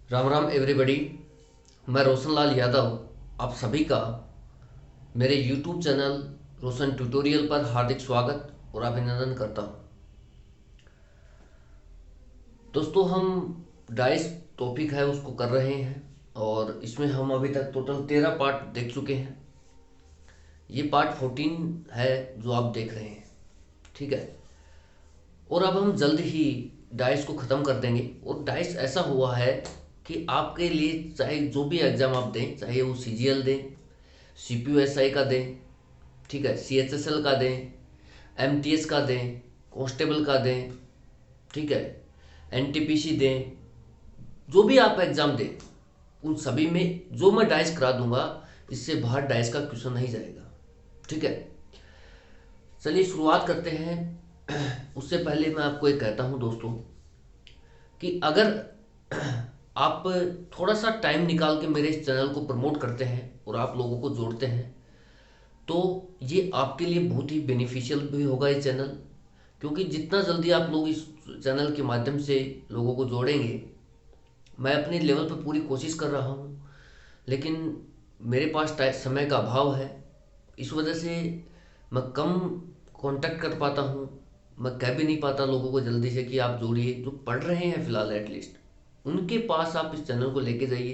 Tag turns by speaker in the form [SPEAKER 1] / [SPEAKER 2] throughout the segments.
[SPEAKER 1] Ram Ram everybody. मैं रोशन लाल यादव आप सभी का मेरे यूट्यूब चैनल रोशन ट्यूटोरियल पर हार्दिक स्वागत और अभिनंदन करता हूं। दोस्तों, हम डाइस टॉपिक है उसको कर रहे हैं और इसमें हम अभी तक टोटल 13 पार्ट देख चुके हैं। ये पार्ट 14 है जो आप देख रहे हैं, ठीक है। और अब हम जल्द ही डाइस को ख़त्म कर देंगे। और डाइस ऐसा हुआ है कि आपके लिए चाहे जो भी एग्ज़ाम आप दें, चाहे वो सीजीएल दें, सीपीयूएसआई का दें, ठीक है, सीएचएसएल का दें, एमटीएस का दें, कांस्टेबल का दें, ठीक है, एनटीपीसी दें, जो भी आप एग्ज़ाम दें उन सभी में जो मैं डाइस करा दूंगा, इससे बाहर डाइस का क्वेश्चन नहीं जाएगा, ठीक है। चलिए शुरुआत करते हैं। उससे पहले मैं आपको एक कहता हूं दोस्तों कि अगर आप थोड़ा सा टाइम निकाल के मेरे इस चैनल को प्रमोट करते हैं और आप लोगों को जोड़ते हैं तो ये आपके लिए बहुत ही बेनिफिशियल भी होगा ये चैनल। क्योंकि जितना जल्दी आप लोग इस चैनल के माध्यम से लोगों को जोड़ेंगे, मैं अपने लेवल पर पूरी कोशिश कर रहा हूँ, लेकिन मेरे पास समय का अभाव है। इस वजह से मैं कम कांटेक्ट कर पाता हूँ। मैं कह भी नहीं पाता लोगों को जल्दी से कि आप जोड़िए, जो पढ़ रहे हैं फिलहाल एटलीस्ट उनके पास आप इस चैनल को लेके जाइए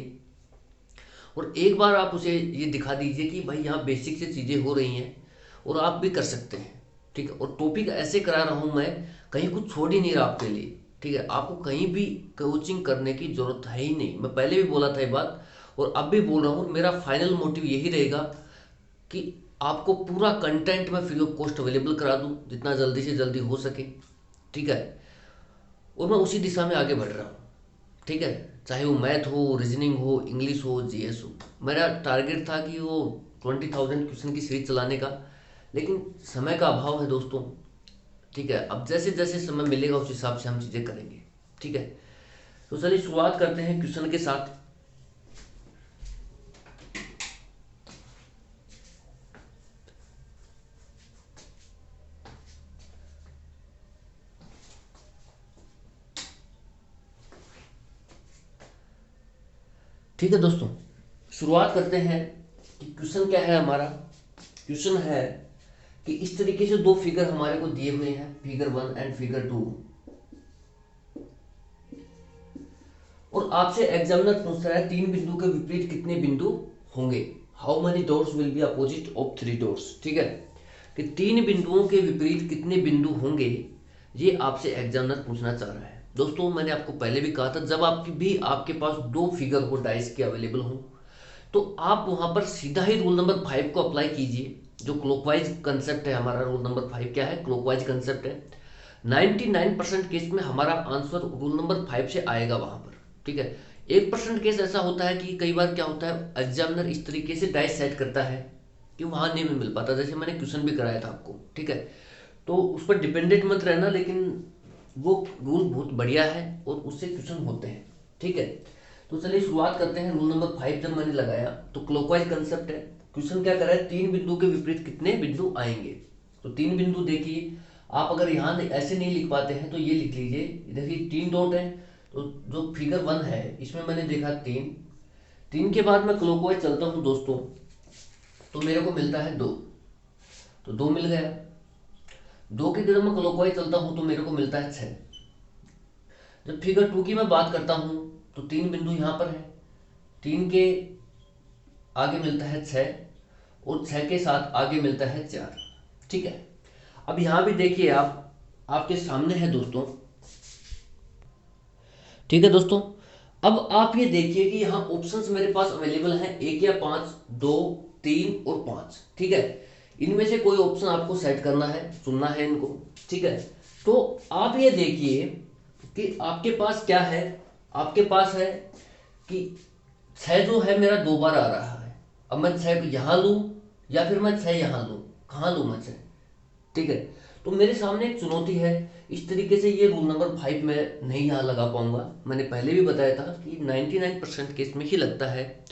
[SPEAKER 1] और एक बार आप उसे ये दिखा दीजिए कि भाई यहाँ बेसिक से चीज़ें हो रही हैं और आप भी कर सकते हैं, ठीक है। और टॉपिक ऐसे करा रहा हूँ मैं, कहीं कुछ छोड़ ही नहीं रहा आपके लिए, ठीक है। आपको कहीं भी कोचिंग करने की ज़रूरत है ही नहीं। मैं पहले भी बोला था ये बात और अब भी बोल रहा हूँ। मेरा फाइनल मोटिव यही रहेगा कि आपको पूरा कंटेंट मैं फ्री ऑफ कॉस्ट अवेलेबल करा दूँ जितना जल्दी से जल्दी हो सके, ठीक है। और मैं उसी दिशा में आगे बढ़ रहा हूँ, ठीक है। चाहे वो मैथ हो, रीजनिंग हो, इंग्लिश हो, जीएस हो। मेरा टारगेट था कि वो 20,000 क्वेश्चन की सीरीज चलाने का, लेकिन समय का अभाव है दोस्तों, ठीक है। अब जैसे जैसे समय मिलेगा उस हिसाब से हम चीज़ें करेंगे, ठीक है। तो चलिए शुरुआत करते हैं क्वेश्चन के साथ। ठीक है दोस्तों, शुरुआत करते हैं कि क्वेश्चन क्या है हमारा। क्वेश्चन है कि इस तरीके से दो फिगर हमारे को दिए हुए हैं, फिगर 1 एंड फिगर 2, और आपसे एग्जामिनर पूछ रहा है तीन बिंदु के विपरीत कितने बिंदु होंगे। How many dots will be opposite of three dots, ठीक है। कि तीन बिंदुओं के विपरीत कितने बिंदु होंगे, ये आपसे एग्जामिनर पूछना चाह रहा है। दोस्तों, मैंने आपको पहले भी कहा था, जब आपके पास दो फिगर हो डाइस के अवेलेबल हो तो आप वहां पर सीधा ही रूल नंबर 5 को अप्लाई कीजिए। जो क्लॉकवाइज कंसेप्ट है हमारा, रूल नंबर 5 क्या है, क्लॉकवाइज कंसेप्ट है। 99% केस में हमारा आंसर रूल नंबर 5 से आएगा वहां पर, ठीक है। 1% केस ऐसा होता है कि कई बार क्या होता है, एग्जामिनर इस तरीके से डाइस सेट करता है कि वहां नहीं में मिल पाता। जैसे मैंने क्वेश्चन भी कराया था आपको, ठीक है। तो उस पर डिपेंडेंट मत रहना, लेकिन वो रूल बहुत बढ़िया है और उससे क्वेश्चन होते हैं, ठीक है। तो चलिए शुरुआत करते हैं। रूल नंबर 5 जब मैंने लगाया तो क्लॉकवाइज कंसेप्ट है। क्वेश्चन क्या कर रहा है, तीन बिंदु के विपरीत कितने बिंदु आएंगे। तो तीन बिंदु देखिए, आप अगर यहाँ ऐसे नहीं लिख पाते हैं तो ये लिख लीजिए। देखिए तीन डॉट है, तो जो फिगर 1 है इसमें मैंने देखा तीन। तीन के बाद मैं क्लॉकवाइज चलता हूँ दोस्तों, तो मेरे को मिलता है दो, तो दो मिल गया। दो की तरफ मैं क्लॉकवाइज चलता हूँ तो मेरे को मिलता है छः। जब फिगर 2 की मैं बात करता हूँ तो तीन बिंदु यहाँ पर है, तीन के आगे मिलता है छः और छः के साथ आगे मिलता है चार, ठीक है। अब यहाँ भी देखिए, आप आपके सामने है दोस्तों, ठीक है दोस्तों। अब आप ये देखिए कि यहाँ ऑप्शंस मेरे पास अवेलेबल हैं, एक या पांच, दो, तीन और पांच, ठीक है। इनमें से कोई ऑप्शन आपको सेट करना है, चुनना है इनको, ठीक है। तो आप ये देखिए कि आपके पास क्या है। आपके पास है कि छः जो है मेरा दो बार आ रहा है। अब मैं छः यहाँ लूँ या फिर मैं छः यहाँ लूँ, कहाँ लूँ मैं छः, ठीक है। तो मेरे सामने एक चुनौती है। इस तरीके से ये रूल नंबर 5 में नहीं यहाँ लगा पाऊंगा। मैंने पहले भी बताया था कि 99% केस में ही लगता है,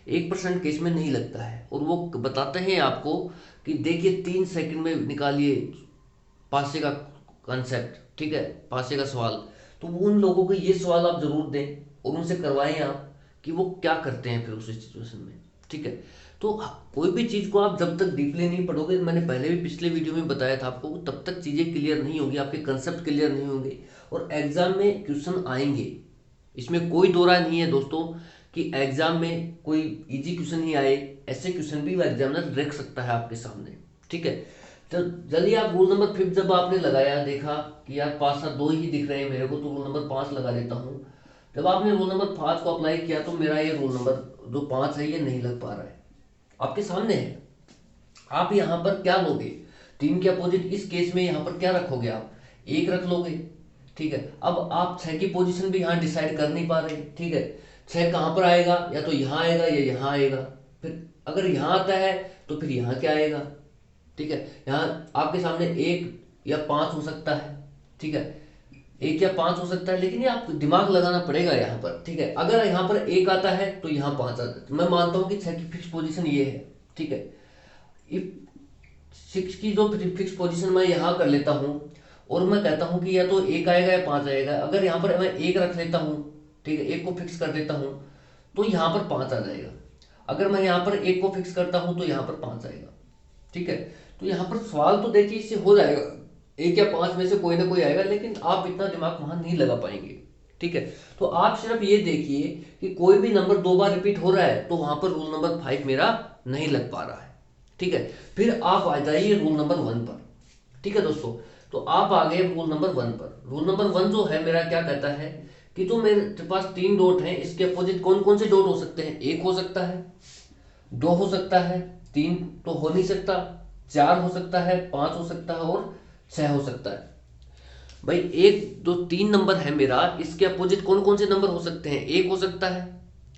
[SPEAKER 1] 1% केस में नहीं लगता है। और वो बताते हैं आपको कि देखिए 3 सेकंड में निकालिए पासे का कंसेप्ट, ठीक है, पासे का सवाल। तो वो उन लोगों को ये सवाल आप जरूर दें और उनसे करवाएं आप कि वो क्या करते हैं फिर उस सिचुएशन में। ठीक है, तो कोई भी चीज़ को आप जब तक डीपली नहीं पढ़ोगे, मैंने पहले भी पिछले वीडियो में बताया था आपको, तब तक चीज़ें क्लियर नहीं होगी, आपके कंसेप्ट क्लियर नहीं होंगे और एग्जाम में क्वेश्चन आएंगे। इसमें कोई दो राय नहीं है दोस्तों कि एग्जाम में कोई इजी क्वेश्चन ही आए, ऐसे क्वेश्चन भी वो एग्जामिनर रख सकता है आपके सामने। ठीक है, तो चलिए आप रूल नंबर 5 जब आपने लगाया, देखा कि यार 5 7 2 ही दिख रहे हैं मेरे को, तो रूल नंबर 5 लगा देता हूँ। जब आपने रूल नंबर 5 को अप्लाई किया तो मेरा ये रूल नंबर जो 5 है ये नहीं लग पा रहा है, आपके सामने है। आप यहाँ पर क्या लोगे, 3 के अपोजिट इस केस में यहाँ पर क्या रखोगे, आप 1 रख लोगे। ठीक है, अब आप 6 की पोजीशन भी यहाँ डिसाइड कर नहीं पा रहे। ठीक है, 6 कहाँ पर आएगा, या तो यहाँ आएगा या यहाँ आएगा, फिर अगर यहाँ आता है तो फिर यहाँ क्या आएगा। ठीक है, यहाँ आपके सामने 1 या 5 हो सकता है। ठीक है, 1 या 5 हो सकता है, लेकिन ये आपको दिमाग लगाना पड़ेगा यहाँ पर। ठीक है, अगर यहाँ पर 1 आता है तो यहाँ 5 आता है, तो मैं मानता हूँ कि 6 की फिक्स पोजीशन ये है। ठीक है, इफ 6 की जो फिक्स पोजीशन मैं यहाँ कर लेता हूँ और मैं कहता हूँ कि या तो 1 आएगा या 5 आएगा, अगर यहाँ पर मैं 1 रख लेता हूँ, ठीक है, 1 को फिक्स कर देता हूँ तो यहाँ पर 5 आ जाएगा। अगर मैं यहाँ पर 1 को फिक्स करता हूँ तो यहाँ पर 5 आएगा। ठीक है, तो यहाँ पर सवाल तो देखिए इससे हो जाएगा, 1 या 5 में से कोई ना कोई आएगा, लेकिन आप इतना दिमाग वहां नहीं लगा पाएंगे। ठीक है, तो आप सिर्फ ये देखिए कि कोई भी नंबर 2 बार रिपीट हो रहा है तो वहां पर रूल नंबर 5 मेरा नहीं लग पा रहा है। ठीक है, फिर आप आ जाइए रूल नंबर 1 पर। ठीक है दोस्तों, तो आप आ गए रूल नंबर 1 पर। रूल नंबर 1 जो है मेरा क्या कहता है कि जो मेरे पास 3 डॉट हैं, इसके अपोजिट कौन कौन से डॉट हो सकते हैं, 1 हो सकता है, 2 हो सकता है, 3 तो हो नहीं सकता, 4 हो सकता है, 5 हो सकता है और 6 हो सकता है। भाई 1 2 3 नंबर है मेरा, इसके अपोजिट कौन कौन से नंबर हो सकते हैं, 1 हो सकता है,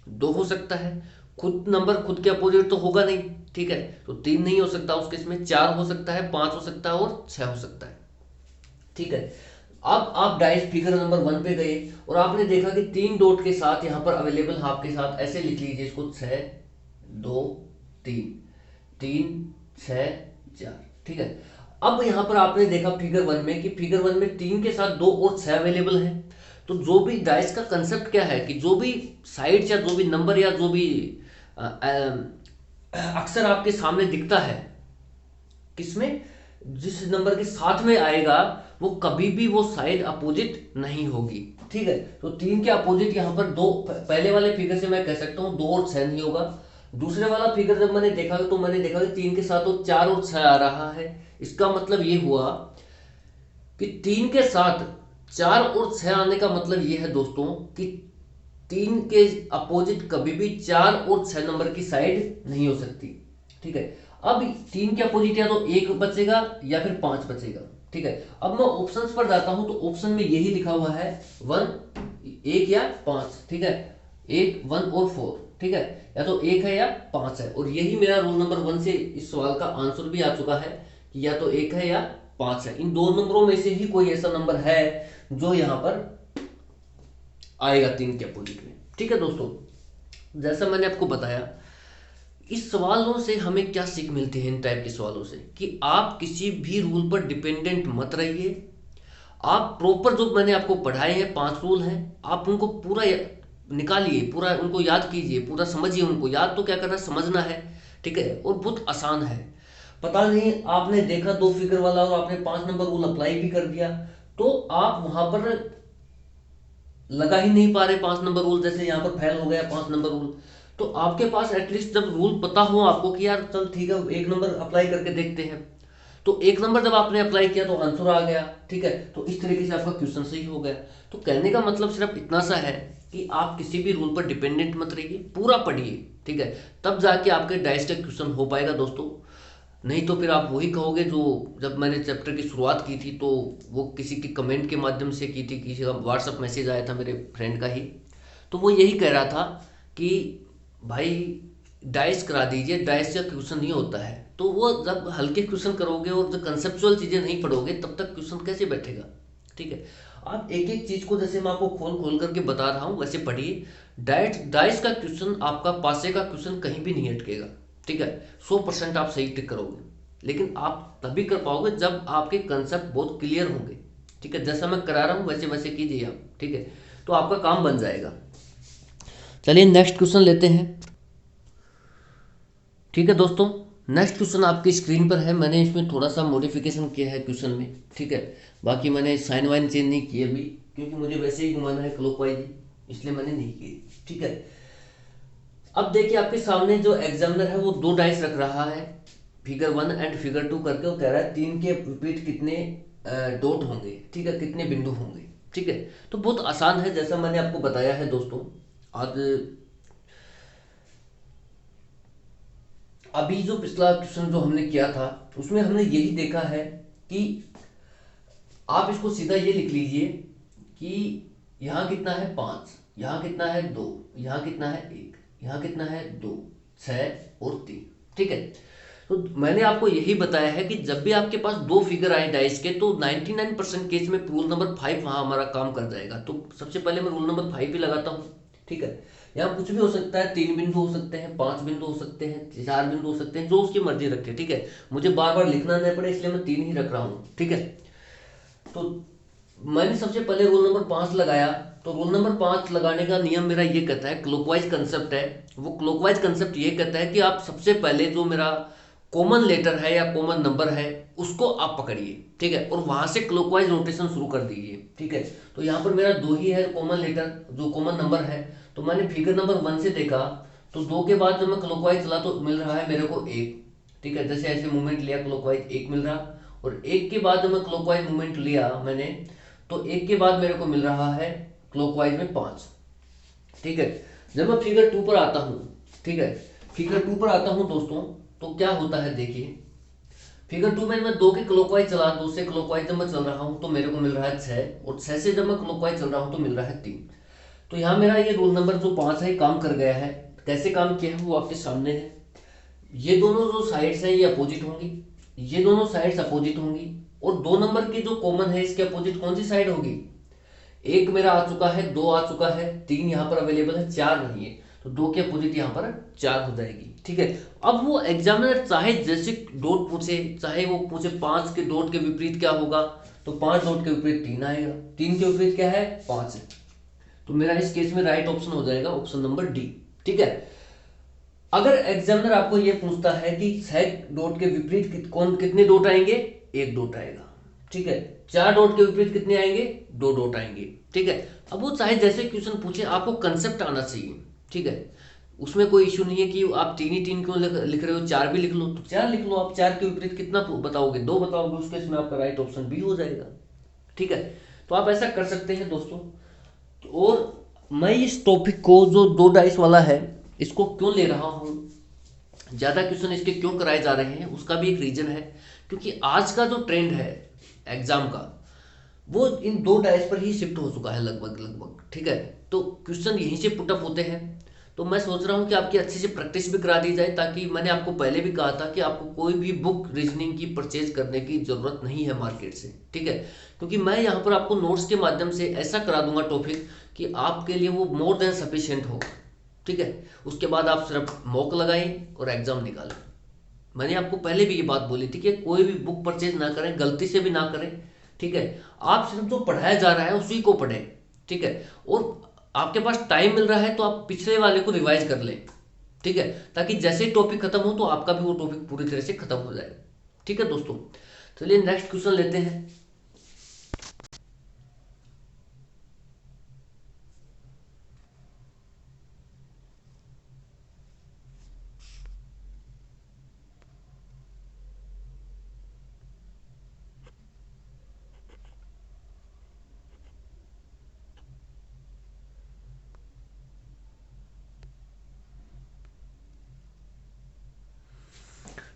[SPEAKER 1] 2 हो सकता है, खुद नंबर खुद के अपोजिट तो होगा नहीं। ठीक है, तो 3 नहीं हो सकता, उसके इसमें 4 हो सकता है, 5 हो सकता है और 6 हो सकता है। ठीक है, अब आप डाइस फिगर नंबर 1 पे गए और आपने देखा कि 3 डॉट के साथ यहाँ पर अवेलेबल है आपके साथ, ऐसे लिख लीजिए इसको, 6 2 3 3 6 4। ठीक है, अब यहाँ पर आपने देखा फिगर 1 में कि फिगर 1 में 3 के साथ 2 और 6 अवेलेबल है। तो जो भी डाइस का कंसेप्ट क्या है कि जो भी साइड या जो भी नंबर या जो भी अक्सर आपके सामने दिखता है, किसमें, जिस नंबर के साथ में आएगा वो कभी भी वो साइड अपोजिट नहीं होगी। ठीक है, तो 3 के अपोजिट यहाँ पर 2, पहले वाले फिगर से मैं कह सकता हूँ 2 और 6 नहीं होगा। दूसरे वाला फिगर जब मैंने देखा तो मैंने देखा कि 3 के साथ तो 4 और 6 आ रहा है। इसका मतलब ये हुआ कि 3 के साथ 4 और 6 आने का मतलब ये है दोस्तों कि 3 के अपोजिट कभी भी 4 और 6 नंबर की साइड नहीं हो सकती। ठीक है, अब 3 के अपोजिट या तो 1 बचेगा या फिर 5 बचेगा। ठीक है, अब मैं ऑप्शंस पर जाता हूं तो ऑप्शन में यही लिखा हुआ है 1 या 5। ठीक है, 1 1 और 4। ठीक है, या तो 1 है या 5 है, और यही मेरा रूल नंबर 1 से इस सवाल का आंसर भी आ चुका है कि या तो 1 है या 5 है। इन दो नंबरों में से ही कोई ऐसा नंबर है जो यहां पर आएगा 3 के अपोजिट में। ठीक है दोस्तों, जैसा मैंने आपको बताया, इस सवालों से हमें क्या सीख मिलती है, इन टाइप के सवालों से, कि आप किसी भी रूल पर डिपेंडेंट मत रहिए। आप प्रॉपर जो मैंने आपको पढ़ाए हैं 5 रूल हैं, आप उनको पूरा निकालिए, पूरा उनको याद कीजिए, पूरा समझिए उनको। याद तो क्या करना, समझना है। ठीक है, और बहुत आसान है। पता नहीं आपने देखा 2 फिगर वाला और आपने 5 नंबर रूल अप्लाई भी कर दिया, तो आप वहां पर लगा ही नहीं पा रहे 5 नंबर रूल, जैसे यहाँ पर फेल हो गया 5 नंबर रूल। तो आपके पास एटलीस्ट जब रूल पता हो आपको कि यार चल ठीक है 1 नंबर अप्लाई करके देखते हैं, तो 1 नंबर जब आपने अप्लाई किया तो आंसर आ गया। ठीक है, तो इस तरीके से आपका क्वेश्चन सही हो गया। तो कहने का मतलब सिर्फ इतना सा है कि आप किसी भी रूल पर डिपेंडेंट मत रहिए, पूरा पढ़िए। ठीक है, तब जाके आपके डाइस का क्वेश्चन हो पाएगा दोस्तों। नहीं तो फिर आप वही कहोगे जो जब मैंने चैप्टर की शुरुआत की थी तो वो किसी के कमेंट के माध्यम से की थी, किसी का व्हाट्सअप मैसेज आया था मेरे फ्रेंड का ही, तो वो यही कह रहा था कि भाई डाइस करा दीजिए, डाइस का क्वेश्चन नहीं होता है। तो वो जब हल्के क्वेश्चन करोगे और जो कंसेप्चुअल चीज़ें नहीं पढ़ोगे तब तक क्वेश्चन कैसे बैठेगा। ठीक है, आप एक एक चीज़ को जैसे मैं आपको खोल खोल करके बता रहा हूँ वैसे पढ़िए। डाइस का क्वेश्चन, आपका पासे का क्वेश्चन कहीं भी नहीं अटकेगा। ठीक है, 100% आप सही टिक करोगे, लेकिन आप तभी कर पाओगे जब आपके कंसेप्ट बहुत क्लियर होंगे। ठीक है, जैसा मैं करा रहा हूँ वैसे वैसे कीजिए आप। ठीक है, तो आपका काम बन जाएगा। चलिए नेक्स्ट क्वेश्चन लेते हैं। ठीक है दोस्तों, नेक्स्ट क्वेश्चन आपकी स्क्रीन पर है। मैंने इसमें थोड़ा सा मॉडिफिकेशन किया है क्वेश्चन में, ठीक है। बाकी मैंने साइन वाइन चेंज नहीं किए अभी, क्योंकि मुझे वैसे ही घुमाना है क्लॉकवाइज, इसलिए मैंने नहीं की, ठीक है। अब देखिए आपके सामने जो एग्जामिनर है वो दो डाइस रख रहा है, फिगर 1 एंड फिगर 2 करके। वो कह रहा है 3 के विपरीत कितने डॉट होंगे, ठीक है, कितने बिंदु होंगे, ठीक है। तो बहुत आसान है, जैसा मैंने आपको बताया है दोस्तों। आज अभी जो पिछला क्वेश्चन जो हमने किया था उसमें हमने यही देखा है कि आप इसको सीधा ये लिख लीजिए कि यहाँ कितना है 5, यहाँ कितना है 2, यहाँ कितना है 1, यहाँ कितना है 2, 6 और 3, ठीक है। तो मैंने आपको यही बताया है कि जब भी आपके पास दो फिगर आए डाइस के, तो 99% केस में रूल नंबर 5 वहाँ हमारा काम कर जाएगा। तो सबसे पहले मैं रूल नंबर 5 ही लगाता हूँ, ठीक है। यहाँ कुछ भी हो सकता है, 3 बिंदु हो सकते हैं, 5 बिंदु हो सकते हैं, 4 बिंदु हो सकते हैं, जो उसकी मर्जी रखे, ठीक है। मुझे बार बार लिखना नहीं पड़े, इसलिए मैं 3 ही रख रहा हूँ, ठीक है। तो मैंने सबसे पहले रोल नंबर 5 लगाया। तो रोल नंबर 5 लगाने का नियम मेरा ये कहता है, क्लॉकवाइज कंसेप्ट है वो। क्लॉकवाइज कंसेप्ट ये कहता है कि आप सबसे पहले जो मेरा कॉमन लेटर है या कॉमन नंबर है उसको आप पकड़िए, ठीक है, और वहां से क्लॉकवाइज रोटेशन शुरू कर दीजिए, ठीक है। तो यहाँ पर मेरा 2 ही है कॉमन लेटर, जो कॉमन नंबर है। तो मैंने फिगर नंबर 1 से देखा, तो 2 के बाद जब मैं क्लॉकवाइज चला तो मिल रहा है मेरे को 1, ठीक है। जैसे ऐसे मूवमेंट लिया क्लॉकवाइज 1 मिल रहा, और 1 के बाद जब मैं क्लॉकवाइज मूवमेंट लिया मैंने, तो 1 के बाद मेरे को मिल रहा है क्लॉकवाइज में 5, ठीक है। जब मैं फिगर 2 पर आता हूँ, ठीक है, फिगर 2 पर आता हूँ दोस्तों, तो क्या होता है देखिए। फिगर 2 में मैं 2 के क्लॉकवाइज चला, 2 से क्लॉकवाइज जब मैं चल रहा हूँ तो मेरे को मिल रहा है 6, और 6 से जब मैं क्लॉकवाइज चल रहा हूँ तो मिल रहा है 3। तो यहाँ मेरा ये रोल नंबर जो 5 है काम कर गया है। कैसे काम किया है वो आपके सामने है। ये दोनों जो साइड्स हैं ये अपोजिट होंगी, ये दोनों साइड्स अपोजिट होंगी, और 2 नंबर की जो कॉमन है इसके अपोजिट कौन सी साइड होगी। 1 मेरा आ चुका है, 2 आ चुका है, 3 यहाँ पर अवेलेबल है, 4 नहीं है, तो 2 के अपोजिट यहाँ पर 4 हो जाएगी, ठीक है। अब वो एग्जामिनर चाहे जैसे डॉट पूछे, चाहे वो पूछे 5 के डॉट के विपरीत क्या होगा, तो 5 डॉट के विपरीत 3 आएगा, 3 के विपरीत क्या है 5 है। तो मेरा इस केस में राइट ऑप्शन हो जाएगा ऑप्शन नंबर डी, ठीक है। अगर एग्जामिनर आपको ये पूछता है कि 6 डॉट के विपरीत कौन कितने डॉट आएंगे, 1 डॉट आएगा, ठीक है। 4 डॉट के विपरीत कितने आएंगे, 2 डॉट आएंगे, ठीक है। अब वो चाहे जैसे क्वेश्चन पूछे, आपको कंसेप्ट आना चाहिए, ठीक है। उसमें कोई इश्यू नहीं है कि आप 3 ही 3 क्यों लिख रहे हो, 4 भी लिख लो तो 4 लिख लो आप। 4 के विपरीत कितना बताओगे, 2 बताओगे, उस केस में आपका राइट ऑप्शन बी हो जाएगा, ठीक है। तो आप ऐसा कर सकते हैं दोस्तों। और मैं इस टॉपिक को जो दो डाइस वाला है इसको क्यों ले रहा हूँ, ज़्यादा क्वेश्चन इसके क्यों कराए जा रहे हैं, उसका भी एक रीजन है। क्योंकि आज का जो ट्रेंड है एग्जाम का, वो इन दो डाइस पर ही शिफ्ट हो चुका है लगभग लगभग, ठीक है। तो क्वेश्चन यहीं से पुटअप होते हैं। तो मैं सोच रहा हूँ कि आपकी अच्छी से प्रैक्टिस भी करा दी जाए, ताकि मैंने आपको पहले भी कहा था कि आपको कोई भी बुक रीजनिंग की परचेज करने की जरूरत नहीं है मार्केट से, ठीक है। क्योंकि मैं यहाँ पर आपको नोट्स के माध्यम से ऐसा करा दूंगा टॉपिक कि आपके लिए वो मोर देन सफिशिएंट होगा, ठीक है। उसके बाद आप सिर्फ मॉक लगाएं और एग्जाम निकालें। मैंने आपको पहले भी ये बात बोली थी कि कोई भी बुक परचेज ना करें, गलती से भी ना करें, ठीक है। आप सिर्फ जो पढ़ाया जा रहा है उसी को पढ़ें, ठीक है। और आपके पास टाइम मिल रहा है तो आप पिछले वाले को रिवाइज कर लें, ठीक है, ताकि जैसे टॉपिक खत्म हो तो आपका भी वो टॉपिक पूरी तरह से खत्म हो जाए, ठीक है दोस्तों। चलिए नेक्स्ट क्वेश्चन लेते हैं।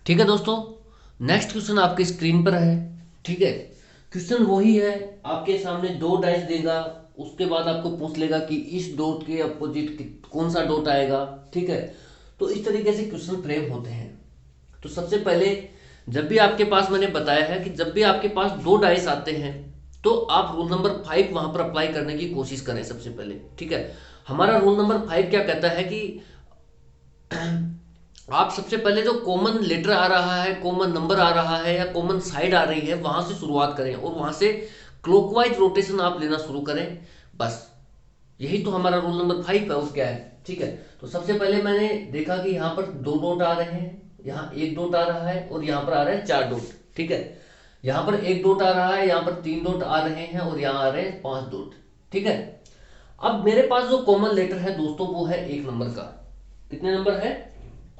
[SPEAKER 1] ठीक है दोस्तों, नेक्स्ट क्वेश्चन आपके स्क्रीन पर है, ठीक है। क्वेश्चन वही है, आपके सामने दो डाइस देगा, उसके बाद आपको पूछ लेगा कि इस डॉट के अपोजिट कौन सा डॉट आएगा, ठीक है। तो इस तरीके से क्वेश्चन फ्रेम होते हैं। तो सबसे पहले जब भी आपके पास, मैंने बताया है कि जब भी आपके पास दो डाइस आते हैं तो आप रूल नंबर 5 वहां पर अप्लाई करने की कोशिश करें सबसे पहले, ठीक है। हमारा रूल नंबर 5 क्या कहता है कि आप सबसे पहले जो कॉमन लेटर आ रहा है, कॉमन नंबर आ रहा है या कॉमन साइड आ रही है, वहां से शुरुआत करें और वहां से क्लॉकवाइज रोटेशन आप लेना शुरू करें, बस। यही तो हमारा रूल नंबर 5 है, और क्या है। ठीक है, तो सबसे पहले मैंने देखा कि यहाँ पर 2 डॉट आ रहे हैं, यहाँ 1 डॉट आ रहा है, और यहाँ पर आ रहे हैं 4 डॉट। ठीक है, यहाँ पर 1 डॉट आ रहा है, यहाँ पर 3 डॉट आ रहे हैं, और यहाँ आ रहे हैं 5 डॉट। ठीक है, अब मेरे पास जो कॉमन लेटर है दोस्तों वो है 1 नंबर का। कितने नंबर है?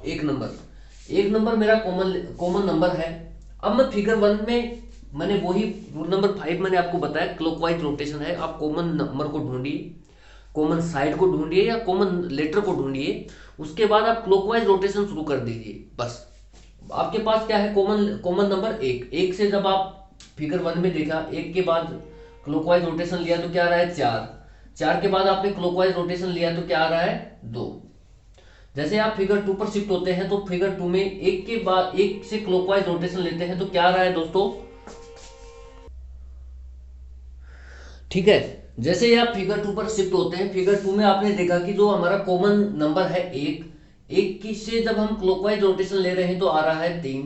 [SPEAKER 1] 1 नंबर। 1 नंबर मेरा कॉमन कॉमन नंबर है। अब मैं फिगर 1 में मैंने वही रूल नंबर 5 मैंने आपको बताया, क्लॉकवाइज रोटेशन है। आप कॉमन नंबर को ढूंढिए, कॉमन साइड को ढूंढिए या कॉमन लेटर को ढूंढिए, उसके बाद आप क्लॉकवाइज रोटेशन शुरू कर दीजिए। बस आपके पास क्या है? Common common number 1। 1 से जब आप फिगर 1 में देखा, 1 के बाद क्लॉकवाइज रोटेशन लिया तो क्या आ रहा है? 4। 4 के बाद आपने क्लॉकवाइज रोटेशन लिया तो क्या आ रहा है? 2। जैसे आप फिगर 2 पर शिफ्ट होते हैं तो फिगर 2 में 1 के बाद 1 से क्लॉकवाइज रोटेशन लेते हैं तो क्या आ रहा है दोस्तों? ठीक है, जैसे ही आप फिगर 2 पर शिफ्ट होते हैं, फिगर 2 में आपने देखा कि जो हमारा कॉमन नंबर है 1, 1 की से जब हम क्लॉकवाइज रोटेशन ले रहे हैं तो आ रहा है 3,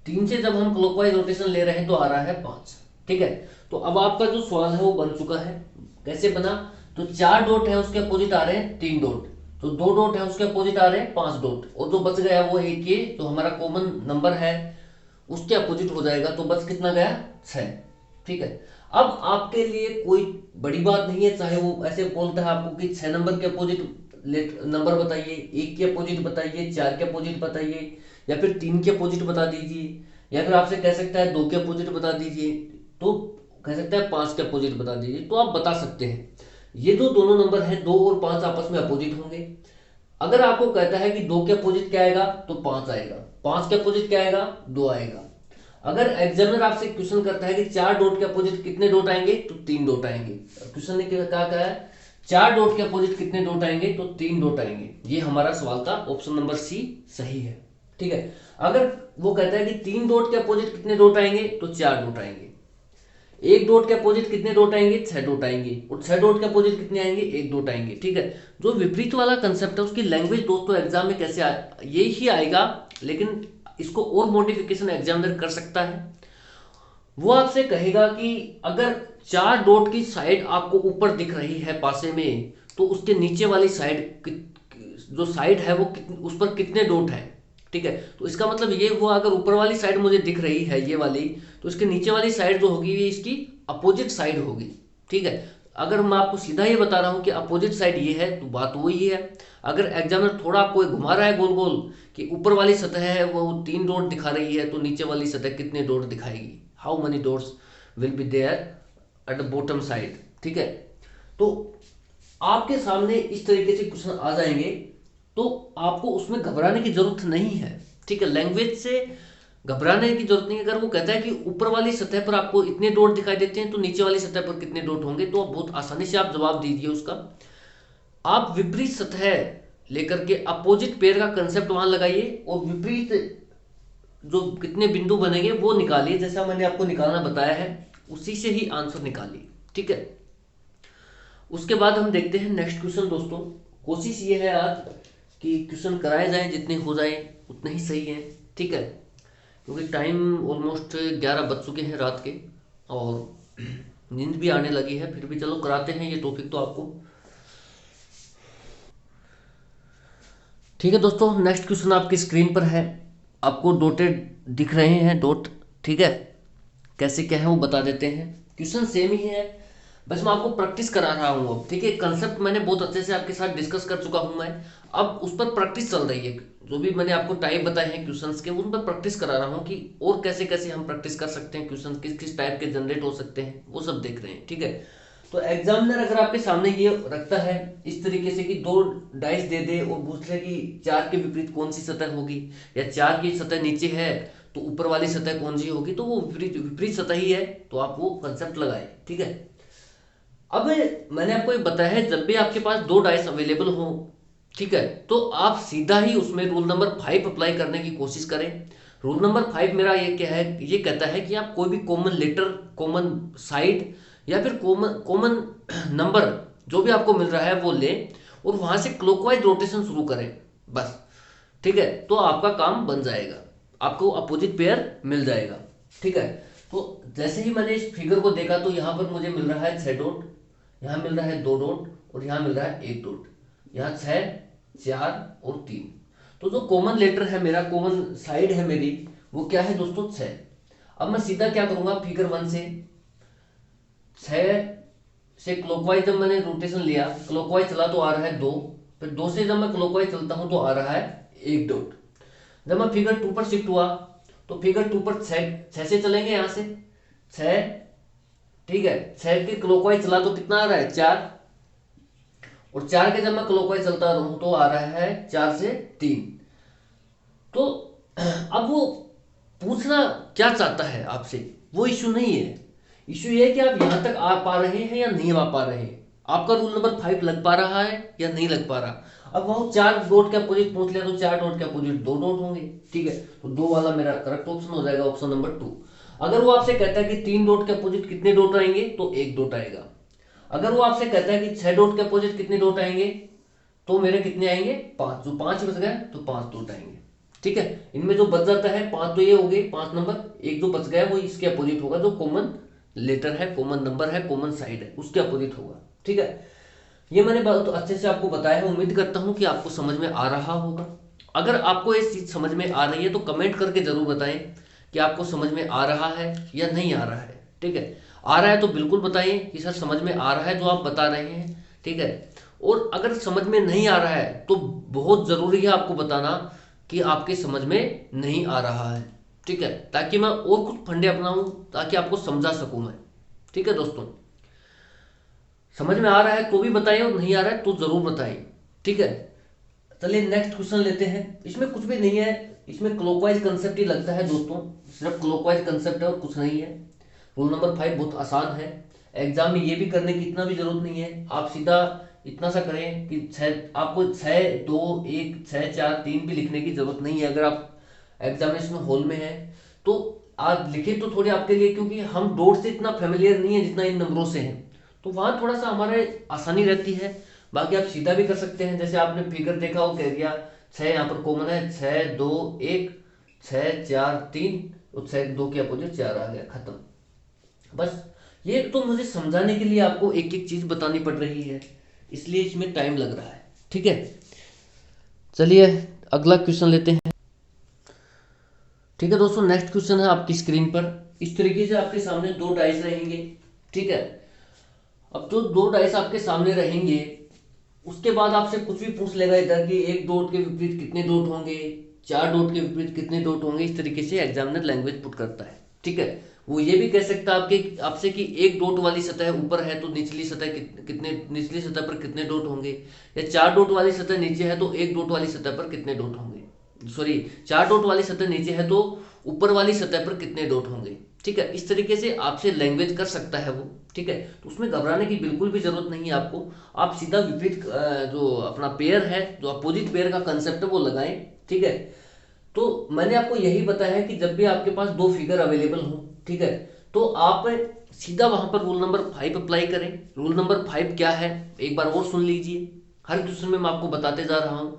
[SPEAKER 1] 3 से जब हम क्लॉकवाइज रोटेशन ले रहे हैं तो आ रहा है 5। ठीक है, तो अब आपका जो सवाल है वो बन चुका है। कैसे बना? तो 4 डॉट है उसके अपोजिट आ रहे हैं 3 डॉट, तो 2 डॉट है उसके अपोजिट आ रहे हैं 5 डॉट, और जो बच गया वो 1 के जो हमारा कॉमन नंबर है उसके अपोजिट हो जाएगा, तो बस कितना गया? 6। ठीक है, अब आपके लिए कोई बड़ी बात नहीं है, चाहे वो ऐसे बोलता है आपको कि 6 नंबर के अपोजिट नंबर बताइए, 1 के अपोजिट बताइए, 4 के अपोजिट बताइए, या फिर 3 के अपोजिट बता दीजिए, या फिर आपसे कह सकता है 2 के अपोजिट बता दीजिए, तो कह सकता है 5 के अपोजिट बता दीजिए, तो आप बता सकते हैं। ये जो दोनों नंबर है 2 और 5 आपस में अपोजिट होंगे। अगर आपको कहता है कि 2 के अपोजिट क्या आएगा तो 5 आएगा, 5 के अपोजिट क्या आएगा? 2 आएगा। अगर एग्जामिनर आपसे क्वेश्चन करता है कि 4 डॉट के अपोजिट कितने डॉट आएंगे तो 3 डॉट आएंगे। क्वेश्चन ने क्या कहा है? 4 डॉट के अपोजिट कितने डॉट आएंगे तो 3 डॉट आएंगे। ये हमारा सवाल था, ऑप्शन नंबर सी सही है। ठीक है, अगर वो कहता है कि 3 डॉट के अपोजिट कितने डॉट आएंगे तो 4 डॉट आएंगे, 1 डॉट के अपोजिट कितने डॉट आएंगे? 6 डॉट आएंगे, और 6 डॉट के अपोजिट कितने आएंगे? 1 डॉट आएंगे। ठीक है, जो विपरीत वाला कंसेप्ट है उसकी लैंग्वेज दोस्तों एग्जाम में कैसे ये ही आएगा, लेकिन इसको और मॉडिफिकेशन एग्जामिनर कर सकता है। वो आपसे कहेगा कि अगर 4 डॉट की साइड आपको ऊपर दिख रही है पासे में, तो उसके नीचे वाली साइड जो साइड है वो उस पर कितने डॉट है। ठीक है, तो इसका मतलब ये हुआ अगर ऊपर वाली साइड मुझे दिख रही है ये वाली, तो इसके नीचे वाली साइड जो होगी ये इसकी अपोजिट साइड होगी। ठीक है, अगर मैं आपको सीधा ये बता रहा हूँ कि अपोजिट साइड ये है तो बात वही है। अगर एग्जामिनर थोड़ा आपको घुमा रहा है गोल गोल कि ऊपर वाली सतह है वो 3 डॉट दिखा रही है, तो नीचे वाली सतह कितने डॉट दिखाएगी, how many dots will be there at the bottom side. ठीक है, तो आपके सामने इस तरीके से क्वेश्चन आ जाएंगे, तो आपको उसमें घबराने की जरूरत नहीं है। ठीक है, लैंग्वेज से घबराने की जरूरत नहीं है। अगर वो कहता है कि ऊपर वाली सतह पर आपको इतने डॉट दिखाई देते हैं तो नीचे वाली सतह पर कितने डॉट होंगे, तो आप बहुत आसानी से आप जवाब दीजिए उसका। आप विपरीत सतह लेकर के अपोजिट पेयर का कंसेप्ट वहां लगाइए, और विपरीत जो कितने बिंदु बनेंगे वो निकालिए, जैसा मैंने आपको निकालना बताया है उसी से ही आंसर निकालिए। ठीक है, उसके बाद हम देखते हैं नेक्स्ट क्वेश्चन दोस्तों। कोशिश ये है आज कि क्वेश्चन कराए जाएं, जितने हो जाए उतने ही सही है। ठीक है, क्योंकि टाइम ऑलमोस्ट 11 बज चुके हैं रात के, और नींद भी आने लगी है, फिर भी चलो कराते हैं ये टॉपिक तो आपको। ठीक है दोस्तों, नेक्स्ट क्वेश्चन आपकी स्क्रीन पर है, आपको डॉटेड दिख रहे हैं डॉट। ठीक है, कैसे क्या है वो बता देते हैं। क्वेश्चन सेम ही है, बस मैं आपको प्रैक्टिस करा रहा हूँ अब। ठीक है, कंसेप्ट मैंने बहुत अच्छे से आपके साथ डिस्कस कर चुका हूँ मैं, अब उस पर प्रैक्टिस चल रही है। जो भी मैंने आपको टाइप बताए हैं क्वेश्चंस के, उन पर प्रैक्टिस करा रहा हूँ कि और कैसे कैसे हम प्रैक्टिस कर सकते हैं, क्वेश्चन किस किस टाइप के जनरेट हो सकते हैं वो सब देख रहे हैं। ठीक है, तो एग्जामिनर अगर आपके सामने ये रखता है इस तरीके से कि 2 डाइस दे दे और पूछ ले कि 4 के विपरीत कौन सी सतह होगी, या 4 की सतह नीचे है तो ऊपर वाली सतह कौन सी होगी, तो वो विपरीत विपरीत सतह ही है, तो आप वो कंसेप्ट लगाए। ठीक है, अब मैंने आपको ये बताया है जब भी आपके पास 2 डाइस अवेलेबल हो, ठीक है, तो आप सीधा ही उसमें रूल नंबर 5 अप्लाई करने की कोशिश करें। रूल नंबर 5 मेरा ये क्या है, ये कहता है कि आप कोई भी कॉमन लेटर, कॉमन साइड, या फिर कॉमन कॉमन नंबर जो भी आपको मिल रहा है वो लें, और वहां से क्लॉकवाइज रोटेशन शुरू करें बस। ठीक है, तो आपका काम बन जाएगा, आपको अपोजिट पेयर मिल जाएगा। ठीक है, तो जैसे ही मैंने इस फिगर को देखा तो यहाँ पर मुझे मिल रहा है 6 डॉट, यहाँ मिल रहा है 2 डॉट और यहाँ मिल रहा है 1 डॉट, यहाँ 6, 4 और 3। तो जो कॉमन लेटर है मेरा, कॉमन साइड है मेरी, वो क्या है दोस्तों 6। अब मैं सीधा क्या करूंगा, फिगर 1 से 6 से क्लॉकवाइज जब मैंने रोटेशन लिया, क्लॉकवाइज चला तो आ रहा है 2, फिर 2 से जब मैं क्लॉकवाइज चलता हूं तो आ रहा है 1 डॉट। जब मैं फिगर 2 पर शिफ्ट हुआ तो फिगर 2 पर 6 से चलेंगे, यहां से 6, ठीक है, 6 के क्लॉकवाइज चला तो कितना आ रहा है 4, और 4 के जब मैं क्लॉकवाइज चलता रहूं तो आ रहा है 4 से 3। तो अब वो पूछना क्या चाहता है आपसे, वो इश्यू नहीं है। इश्यू ये है कि आप यहां तक आ पा रहे हैं या नहीं आ पा रहे हैं, आपका रूल नंबर 5 लग पा रहा है या नहीं लग पा रहा। अब वो 4 डॉट के अपोजिट पूछ लिया तो 4 डॉट के अपोजिट 2 डॉट होंगे, ठीक है, तो 2 वाला मेरा करेक्ट ऑप्शन हो जाएगा, ऑप्शन नंबर 2। अगर वो आपसे कहता है कि 3 डॉट के अपोजिट कितने डॉट आएंगे, तो 1 डॉट आएगा। अगर वो आपसे कहता है कि 6 डॉट के अपोजिट कितने डॉट आएंगे, तो मेरे कितने आएंगे 5, जो 5 बच गए तो 5 डॉट आएंगे, ठीक है। इनमें जो बच जाता है 5 तो ये हो गए 5 नंबर, एक जो बच गया वो इसके अपोजिट होगा, जो कॉमन लेटर है, कॉमन नंबर है, कॉमन साइड है, उसके अपोजिट होगा, ठीक है। ये मैंने बहुत अच्छे से आपको बताया है, उम्मीद करता हूं कि आपको समझ में आ रहा होगा। अगर आपको ये चीज समझ में आ रही है तो कमेंट करके जरूर बताएं कि आपको समझ में आ रहा है या नहीं आ रहा है, ठीक है। आ रहा है तो बिल्कुल बताइए कि सर समझ में आ रहा है जो आप बता रहे हैं, ठीक है। और अगर समझ में नहीं आ रहा है तो बहुत जरूरी है आपको बताना कि आपके समझ में नहीं आ रहा है, ठीक है, ताकि मैं और कुछ फंडे अपनाऊं, ताकि आपको समझा सकूं मैं, ठीक है दोस्तों। समझ में आ रहा है तो भी बताएं और नहीं आ रहा है तो जरूर बताएं, ठीक है। चलिए नेक्स्ट क्वेश्चन लेते हैं। इसमें कुछ भी नहीं है, इसमें क्लॉकवाइज कंसेप्ट ही लगता है दोस्तों, सिर्फ क्लॉकवाइज कंसेप्ट है और कुछ नहीं है। रूल नंबर 5 बहुत आसान है, एग्जाम में ये भी करने की इतना भी जरूरत नहीं है। आप सीधा इतना सा करें कि 6, आपको 6, 2, 1, 6, 4, 3 भी लिखने की जरूरत नहीं है। अगर आप एग्जामिनेशन हॉल में है तो आप लिखे तो थोड़े आपके लिए, क्योंकि हम डॉट से इतना फेमिलियर नहीं है जितना इन नंबरों से हैं, तो वहां थोड़ा सा हमारे आसानी रहती है। बाकी आप सीधा भी कर सकते हैं, जैसे आपने फिगर देखा वो कह दिया 6 यहाँ पर कॉमन है, 6, 2, 1, 6, 4, 3 और 6, 2 के अपोजिट 4 आ गया, खत्म। बस ये तो मुझे समझाने के लिए आपको एक एक चीज बतानी पड़ रही है, इसलिए इसमें टाइम लग रहा है, ठीक है। चलिए अगला क्वेश्चन लेते हैं। ठीक है दोस्तों, नेक्स्ट क्वेश्चन है आपकी स्क्रीन पर। इस तरीके से आपके सामने 2 डाइस रहेंगे, ठीक है। अब जो 2 डाइस आपके सामने रहेंगे उसके बाद आपसे कुछ भी पूछ लेगा इधर कि 1 डॉट के विपरीत कितने डॉट होंगे, 4 डॉट के विपरीत कितने डॉट होंगे। इस तरीके से एग्जामिनर लैंग्वेज पुट करता है, ठीक है। वो ये भी कह सकता है आपसे कि 1 डॉट वाली सतह ऊपर है तो निचली सतह कितने, निचली सतह पर कितने डॉट होंगे, या 4 डॉट वाली सतह नीचे है तो 1 डॉट वाली सतह पर कितने डॉट होंगे, सॉरी 4 डॉट वाली सतह नीचे है तो ऊपर वाली सतह पर कितने डॉट होंगे, ठीक है। इस तरीके से आपसे लैंग्वेज कर सकता है वो, ठीक है। तो उसमें घबराने की बिल्कुल भी जरूरत नहीं है आपको। आप सीधा विपरीत जो अपना पेयर है, जो अपोजिट पेयर का कंसेप्ट है वो लगाएं, ठीक है। तो मैंने आपको यही बताया है कि जब भी आपके पास 2 फिगर अवेलेबल हो, ठीक है, तो आप सीधा वहां पर रूल नंबर 5 अप्लाई करें। रूल नंबर 5 क्या है एक बार और सुन लीजिए। हर क्वेश्चन में मैं आपको बताते जा रहा हूं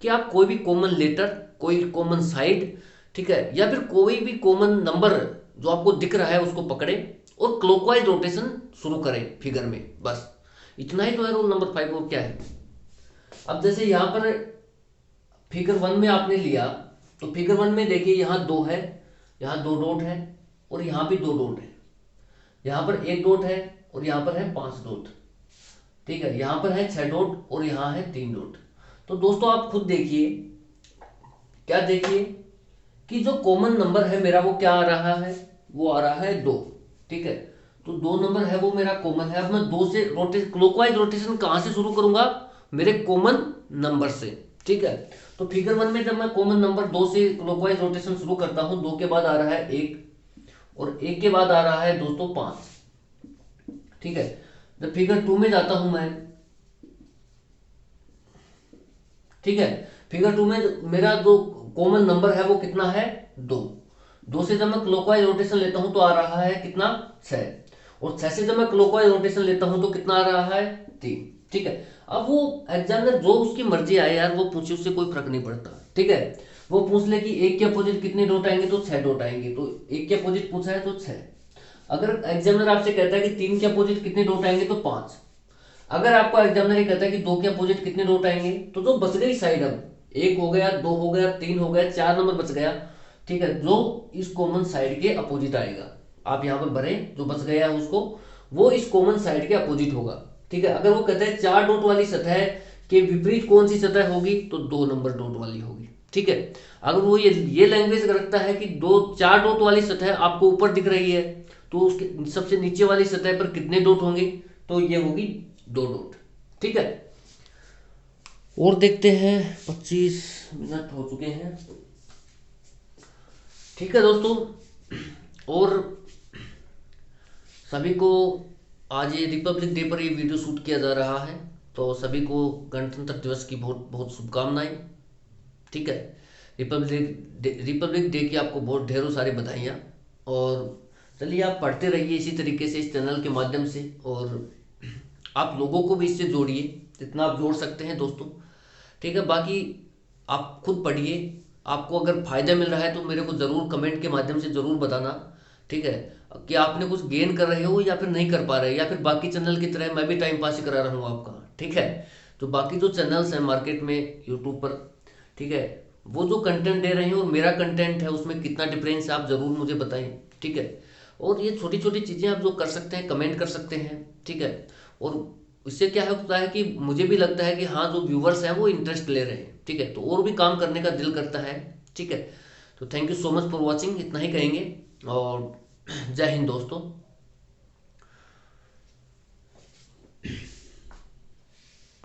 [SPEAKER 1] कि आप कोई भी कॉमन लेटर, कोई कॉमन साइड, ठीक है, या फिर कोई भी कॉमन नंबर जो आपको दिख रहा है उसको पकड़े और क्लॉकवाइज रोटेशन शुरू करें फिगर में, बस इतना ही तो है रूल नंबर 5। और क्या है, अब जैसे यहां पर फिगर 1 में आपने लिया तो फिगर 1 में देखिए यहाँ 2 है, यहाँ 2 डॉट है और यहाँ भी 2 डॉट है, यहाँ पर 1 डॉट है और यहाँ पर है 5 डॉट, ठीक है, यहाँ पर है 6 डॉट और यहाँ है 3 डॉट। तो दोस्तों आप खुद देखिए, क्या देखिए कि जो कॉमन नंबर है मेरा वो क्या आ रहा है, वो आ रहा है 2, ठीक है। तो 2 नंबर है वो मेरा कॉमन है। अब मैं 2 से क्लॉकवाइज रोटेशन कहां से शुरू करूंगा, मेरे कॉमन नंबर से, ठीक है। तो फिगर 1 में जब मैं कॉमन नंबर 2 से क्लॉकवाइज रोटेशन शुरू करता हूं, 2 के बाद आ रहा है 1 और 1 के बाद आ रहा है दोस्तों 5, ठीक है। जब फिगर 2 में जाता हूं मैं, ठीक है, फिगर 2 में मेरा जो कॉमन नंबर है वो कितना है 2। 2 से जब मैं क्लॉकवाइज रोटेशन लेता हूं तो आ रहा है कितना 6, और 6 से जब मैं क्लॉकवाइज रोटेशन लेता हूं तो कितना आ रहा है 3, ठीक है। अब वो एग्जामिनर जो उसकी मर्जी आए यार वो पूछे, उससे कोई फर्क नहीं पड़ता, ठीक है। वो पूछ ले कि 1 के अपोजिट कितने डॉट आएंगे तो 6 डॉट आएंगे, तो 1 के अपोजिट पूछा है तो 6। अगर एग्जामिनर आपसे कहता है कि 3 के अपोजिट कितने डॉट आएंगे तो 5, अगर आपको एग्जामिनर ये कहता है कि 2 के अपोजिट कितने डॉट आएंगे, तो जो बच गई साइड, अब 1 हो गया, 2 हो गया, 3 हो गया, 4 नंबर बच गया, ठीक है, जो इस कॉमन साइड के अपोजिट आएगा, आप यहाँ पर भरें जो बच गया है उसको, वो इस कॉमन साइड के अपोजिट होगा। ठीक है, अगर वो कहता है 4 डॉट वाली सतह के विपरीत कौन सी सतह होगी, तो 2 नंबर डॉट वाली होगी। ठीक है, अगर वो ये लैंग्वेज रखता है कि 4 डॉट वाली सतह आपको ऊपर दिख रही है, तो उसके सबसे नीचे वाली सतह पर कितने डॉट होंगे, तो ये होगी 2 डॉट। ठीक है, और देखते हैं, 25 मिनट हो चुके हैं। ठीक है दोस्तों, और सभी को आज ये रिपब्लिक डे पर ये वीडियो शूट किया जा रहा है, तो सभी को गणतंत्र दिवस की बहुत बहुत शुभकामनाएं। ठीक है, रिपब्लिक डे की आपको बहुत ढेरों सारी बधाइयाँ। और चलिए, आप पढ़ते रहिए इसी तरीके से इस चैनल के माध्यम से, और आप लोगों को भी इससे जोड़िए जितना आप जोड़ सकते हैं दोस्तों। ठीक है, बाकी आप खुद पढ़िए, आपको अगर फ़ायदा मिल रहा है तो मेरे को ज़रूर कमेंट के माध्यम से ज़रूर बताना। ठीक है, कि आपने कुछ गेन कर रहे हो या फिर नहीं कर पा रहे, या फिर बाकी चैनल की तरह मैं भी टाइम पास ही करा रहा हूँ आपका। ठीक है, तो बाकी जो चैनल्स हैं मार्केट में यूट्यूब पर, ठीक है, वो जो कंटेंट दे रहे हैं और मेरा कंटेंट है उसमें कितना डिफरेंस है आप ज़रूर मुझे बताएं। ठीक है, और ये छोटी छोटी चीज़ें आप जो कर सकते हैं, कमेंट कर सकते हैं। ठीक है, और इससे क्या होता है कि मुझे भी लगता है कि हाँ, जो व्यूवर्स हैं वो इंटरेस्ट ले रहे हैं। ठीक है, तो और भी काम करने का दिल करता है। ठीक है, तो thank you so much for watching, इतना ही कहेंगे, और जय हिंद दोस्तों।